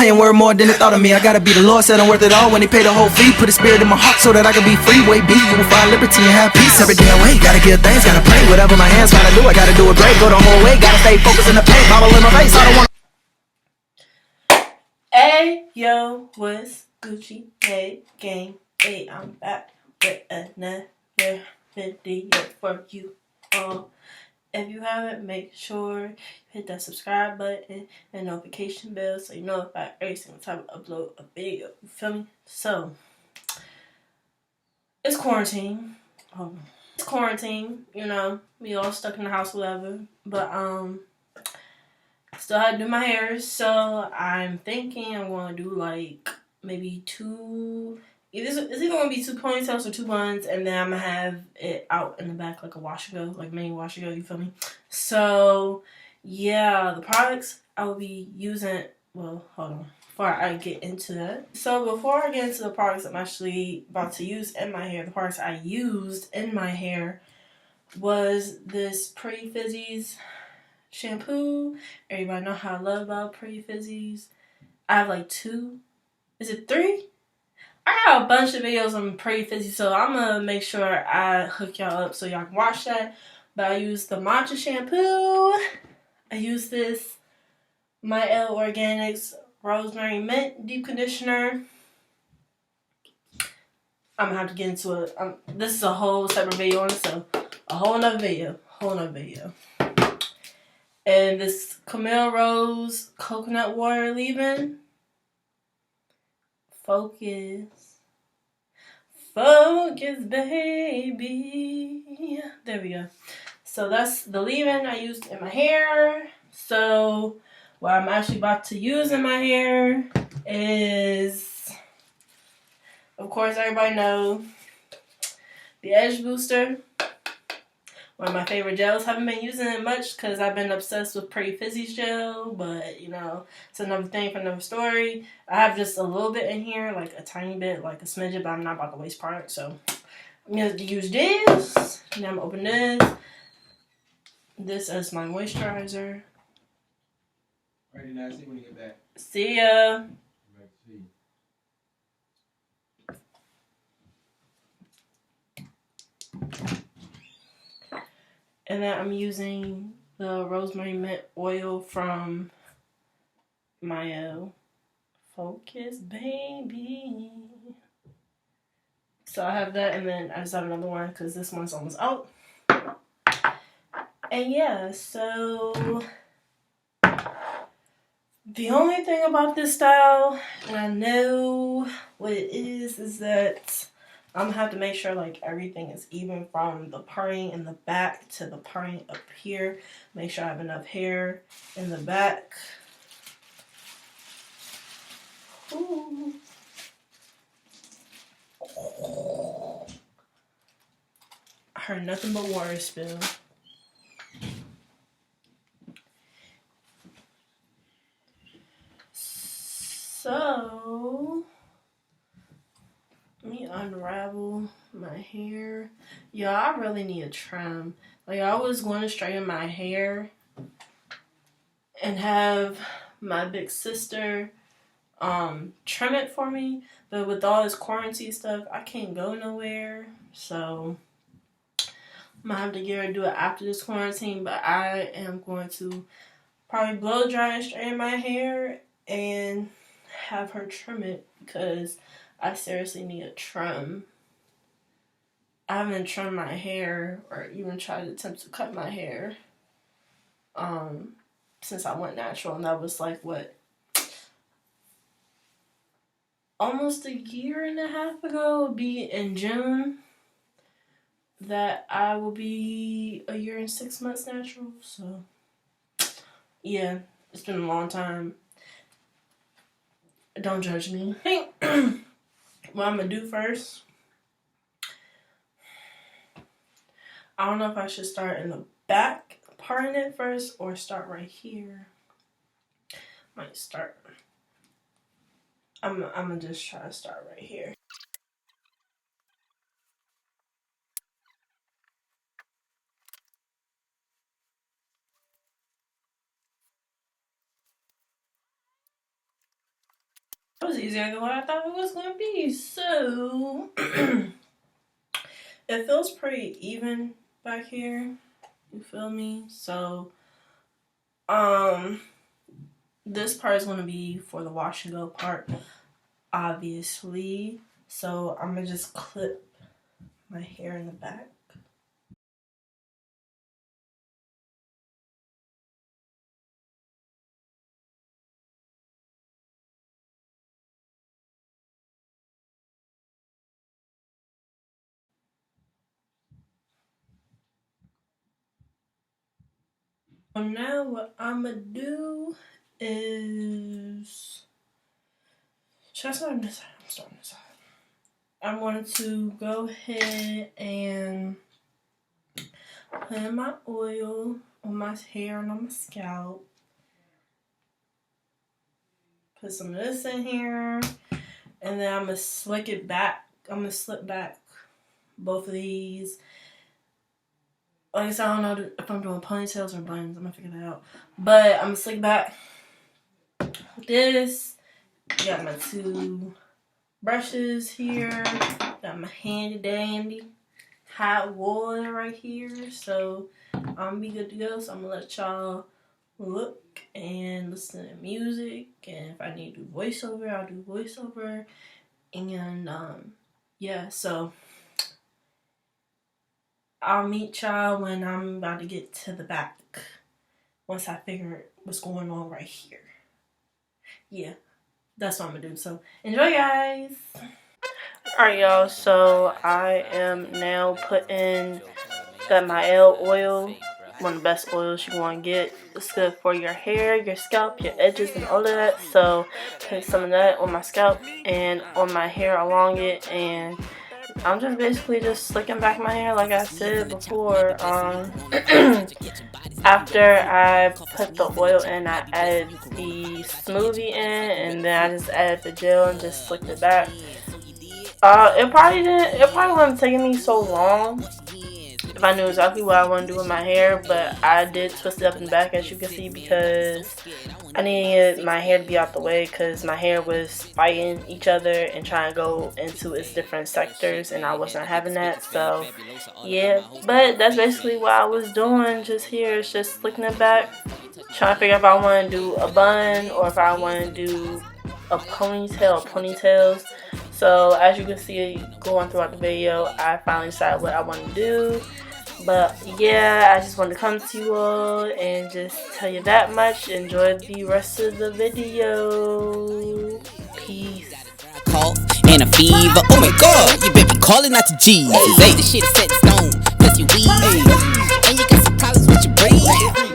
I ain't worth more than the thought of me. I gotta be the Lord, said I'm worth it all when he paid the whole fee. Put his spirit in my heart so that I can be free. Way be, you will find liberty and have peace every damn way. Gotta give thanks, gotta pray. Whatever my hands gotta do, I gotta do it great. Go the whole way, gotta stay focused in the paint. Bottle in my face, I don't want. Hey, yo, what's Gucci? Hey, gang. Hey, I'm back with another video for you all. If you haven't, make sure you hit that subscribe button and notification bell so you know about every single time I upload a video. You feel me? So, it's quarantine. It's quarantine, you know. We all stuck in the house, whatever. But, still had to do my hair. So, I'm thinking I'm going to do, like, maybe it's either going to be 2 ponytails or 2 buns, and then I'm going to have it out in the back like a wash and go, like mini wash and go, you feel me? So, yeah, the products I will be using, well, hold on, before I get into that. So, before I get into the products I'm actually about to use in my hair, the products I used in my hair was this Pretty Fizzies shampoo. Everybody know how I love about Pretty Fizzies. I have like 2, is it 3? I got a bunch of videos on Pretty Fizzy, so I'm going to make sure I hook y'all up so y'all can watch that. But I used the matcha shampoo. I used this My L Organics Rosemary Mint Deep Conditioner. I'm going to have to get into it. This is a whole separate video on it, so a whole nother video. And this Camille Rose Coconut Water leave-in. Focus, baby. There we go. So that's the leave-in I used in my hair. So what I'm actually about to use in my hair is, of course, everybody knows the Edge Booster. One of my favorite gels. Haven't been using it much because I've been obsessed with Pretty Fizzy's gel, but you know, it's another thing for another story. I have just a little bit in here, like a tiny bit, like a smidget, but I'm not about to waste product, so I'm going to use this. Now I'm going to open this as my moisturizer. Alrighty, now see you when you get back. See ya. And then I'm using the rosemary mint oil from Mayo. Focus, baby. So I have that, and then I just have another one because this one's almost out. And yeah, so the only thing about this style, and I know what it is that I'm gonna have to make sure like everything is even from the parting in the back to the parting up here. Make sure I have enough hair in the back. Ooh. I heard nothing but water spill. So let me unravel my hair. Yo, I really need a trim. Like, I was going to straighten my hair and have my big sister trim it for me. But with all this quarantine stuff, I can't go nowhere. So I'm going to have to get her to do it after this quarantine. But I am going to probably blow dry and straighten my hair and have her trim it because I seriously need a trim. I haven't trimmed my hair or even tried to attempt to cut my hair since I went natural, and that was like what, almost a year and a half ago. It'll be in June that I will be a year and 6 months natural. So yeah, it's been a long time. Don't judge me. I think what I'm gonna do first, I don't know if I should start in the back parting it first or start right here. Might start. I'm gonna just try to start right here. was easier than what I thought it was going to be. So, it feels pretty even back here. You feel me? So, this part is going to be for the wash and go part, obviously. So, I'm going to just clip my hair in the back. So now what I'm gonna do is, should I start on this side? I'm starting on this side. I'm going to go ahead and put in my oil on my hair and on my scalp. Put some of this in here, and then I'm gonna slick it back. I'm gonna slip back both of these. Like I said, I don't know if I'm doing ponytails or buns. I'm gonna figure that out. But I'm gonna slick back with this. Got my 2 brushes here. Got my handy dandy hot water right here. So I'm gonna be good to go. So I'm gonna let y'all look and listen to music. And if I need to do voiceover, I'll do voiceover. And yeah, so I'll meet y'all when I'm about to get to the back. Once I figure what's going on right here. Yeah, that's what I'm gonna do. So enjoy, guys. Alright, y'all. So I am now putting that my oil. One of the best oils you want to get. It's good for your hair, your scalp, your edges, and all of that. So put some of that on my scalp and on my hair along it, and I'm just basically just slicking back my hair like I said before. After I put the oil in, I added the smoothie in, and then I just added the gel and just slicked it back. It probably wouldn't take me so long if I knew exactly what I want to do with my hair, but I did twist it up and back, as you can see, because I needed my hair to be out the way, because my hair was fighting each other and trying to go into its different sectors, and I wasn't having that. So yeah, but that's basically what I was doing just here. It's just slicking it back, trying to figure out if I want to do a bun or if I want to do a ponytail or ponytails. So as you can see going throughout the video, I finally decided what I want to do. But yeah, I just wanted to come to you all and just tell you that much. Enjoy the rest of the video. Peace. Cough and a fever. Oh my god, you better be calling out to Jesus. Hey, the shit is set in stone. Plus you weed. And you got some problems with your brain.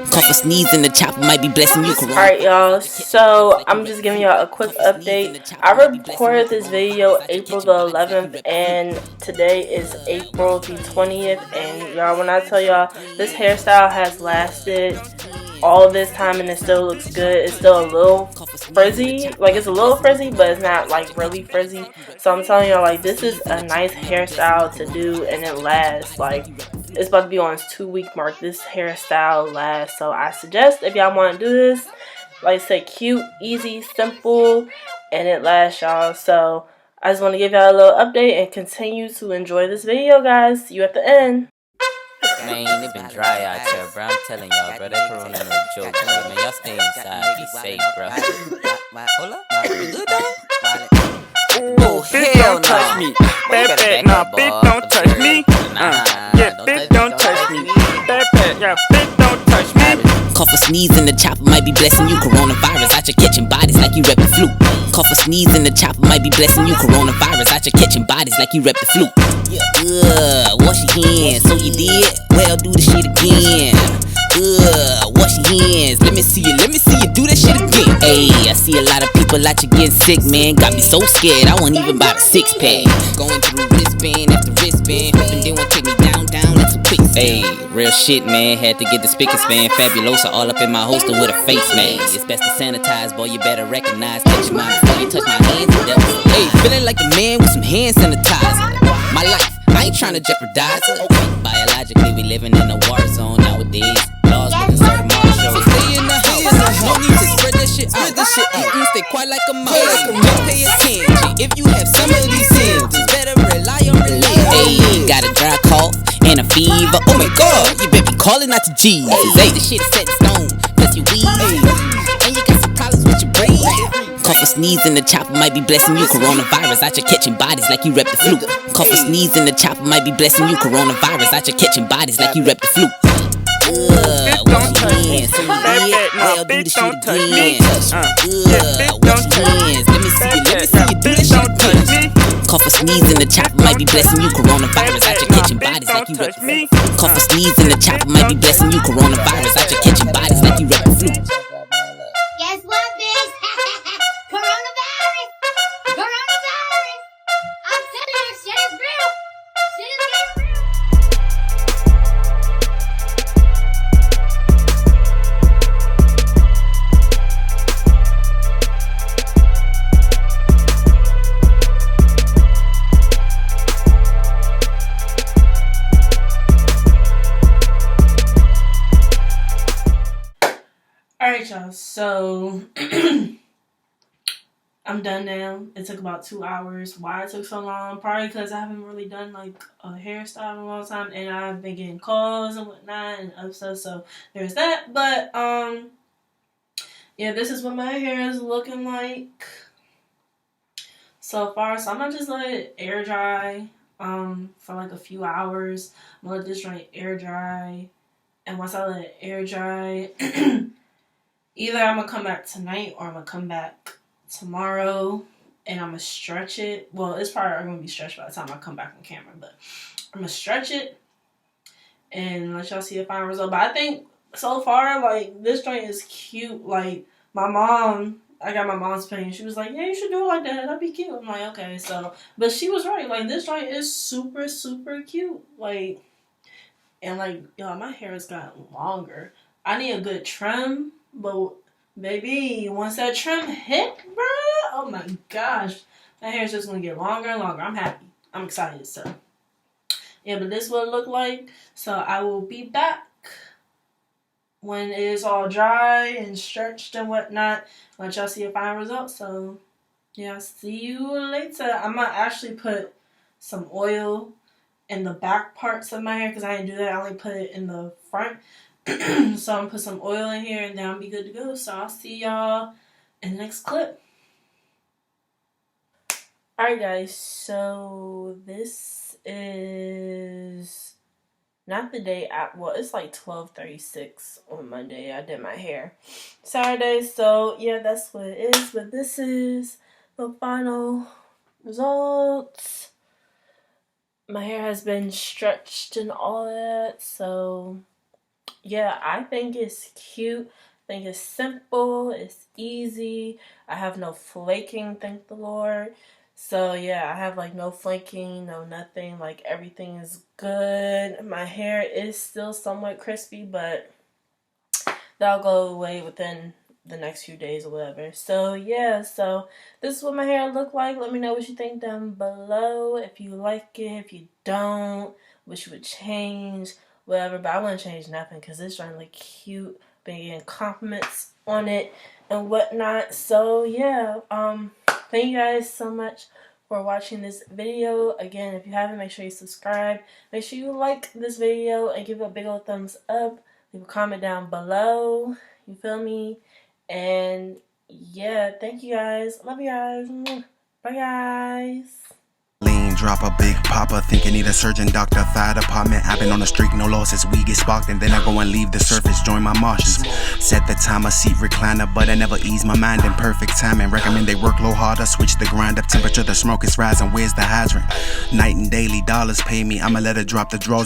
Cough or sneeze and the chopper might be blessing you. Alright, y'all. So I'm just giving y'all a quick update. I recorded this video April the 11th, and today is April the 20th. And y'all, when I tell y'all, this hairstyle has lasted all this time and it still looks good. It's still a little frizzy. Like, it's a little frizzy, but it's not like really frizzy. So I'm telling y'all, like, this is a nice hairstyle to do, and it lasts. Like, it's about to be on its 2-week mark. This hairstyle lasts. So I suggest, if y'all want to do this, like I said, cute, easy, simple, and it lasts, y'all. So I just want to give y'all a little update and continue to enjoy this video, guys. See you at the end. Man, it been dry out here, bro. I'm telling y'all, bro. That corona no joke, bro. Man, y'all stay inside. Be safe, bro. Hold up. You good, dog? Oh, bitch, don't touch me. Bad, nah, bitch, don't touch me. Yeah, bitch, don't touch me. Bad, yeah, bitch, don't touch me. Cough or sneeze and the chopper might be blessing you. Coronavirus out your catching bodies like you rep the flu. Cough or sneeze and the chopper might be blessing you. Coronavirus out your catching bodies like you rep the flu. Wash your hands, so you did? Well, do the shit again. Wash your hands, let me see you do that shit again. Ayy, I see a lot of people out here getting sick, man. Got me so scared, I won't even buy the 6-pack. Going through wristband after wristband, hoping they won't take me down, that's a quick. Ayy, real shit, man. Had to get the spick and span. Fabulosa all up in my holster with a face mask. It's best to sanitize, boy, you better recognize. Catch your mind before you touch my hands. Ayy, feeling like a man with some hand sanitizer. My life, I ain't trying to jeopardize it. Biologically, we living in a war zone nowadays. Laws with the certain martial. So stay in the house. No need to spread that shit out. Stay quiet like a mouse. Pay If you have some of these symptoms, better rely on relief. Hey, got a dry cough and a fever. Oh my God, you better be calling out to Jesus. Hey, the shit is set in stone, plus you weed, and you got some problems with your brain. Cough or sneeze and the chopper might be blessing you. Coronavirus out here catching bodies like you rep the flu. Cough or sneeze and the chopper might be blessing you. Coronavirus out here catching bodies like you rep the flu. Wash your hands, so you did. Well, do the shit again. Wash your hands. Let me see you do the shit again. Cough or sneeze and the chopper might be blessing you. Coronavirus out here catching bodies like you rep the flu. Cough or sneeze and the chopper might be blessing you. Coronavirus out here catching bodies like you rep the flu. Guess what, bitch? Coronavirus! Coronavirus! I'm telling you, shit is real! Shit is getting real! Alright, y'all, so I'm done now. It took about 2 hours. Why it took so long? Probably because I haven't really done like a hairstyle in a long time, and I've been getting calls and whatnot and other stuff, so there's that. But yeah, this is what my hair is looking like so far. So I'm gonna just let it air dry for like a few hours. I'm gonna let this joint air dry, and once I let it air dry, either I'm gonna come back tonight or I'm gonna come back tomorrow and I'm gonna stretch it. Well, it's probably gonna be stretched by the time I come back on camera, but I'm gonna stretch it and let y'all see a final result. But I think so far, like, this joint is cute. Like, my mom, I got my mom's opinion. She was like, yeah, you should do it like that. That'd be cute. I'm like, okay. So, but she was right. Like, this joint is super, super cute. Like, and like, y'all, my hair has gotten longer. I need a good trim, but baby, once that trim hit, bro, oh my gosh, my hair is just gonna get longer and longer. I'm happy. I'm excited. So, yeah, but this is what it looked like. So I will be back when it is all dry and stretched and whatnot. Let y'all see a final result. So, yeah, see you later. I'm gonna actually put some oil in the back parts of my hair because I didn't do that. I only put it in the front. So I'm gonna put some oil in here and then I'll be good to go. So I'll see y'all in the next clip. Alright guys, so this is not the day well, it's like 12:36 on Monday. I did my hair Saturday, so yeah, that's what it is. But this is the final results. My hair has been stretched and all that, so yeah, I think it's cute. I think it's simple. It's easy. I have no flaking, thank the Lord. So yeah, I have like no flaking, no nothing. Like, everything is good. My hair is still somewhat crispy, but that'll go away within the next few days or whatever. So yeah, so this is what my hair look like. Let me know what you think down below. If you like it, if you don't, what you would change, whatever. But I wouldn't change nothing because it's trying to look cute. Been getting compliments on it and whatnot. So yeah, thank you guys so much for watching this video. Again, if you haven't, make sure you subscribe. Make sure you like this video and give it a big old thumbs up. Leave a comment down below. You feel me? And yeah, thank you guys. Love you guys. Bye guys. Lean, drop a big popper, thinking need a surgeon, doctor, fire department. I've been on the streak, no losses, we get sparked, and then I go and leave the surface, join my Martians. Set the timer, seat recliner, but I never ease my mind in perfect timing. Recommend they work low harder, switch the grind up temperature, the smoke is rising, where's the hydrant? Night and daily, dollars pay me, I'ma let her drop the drawers.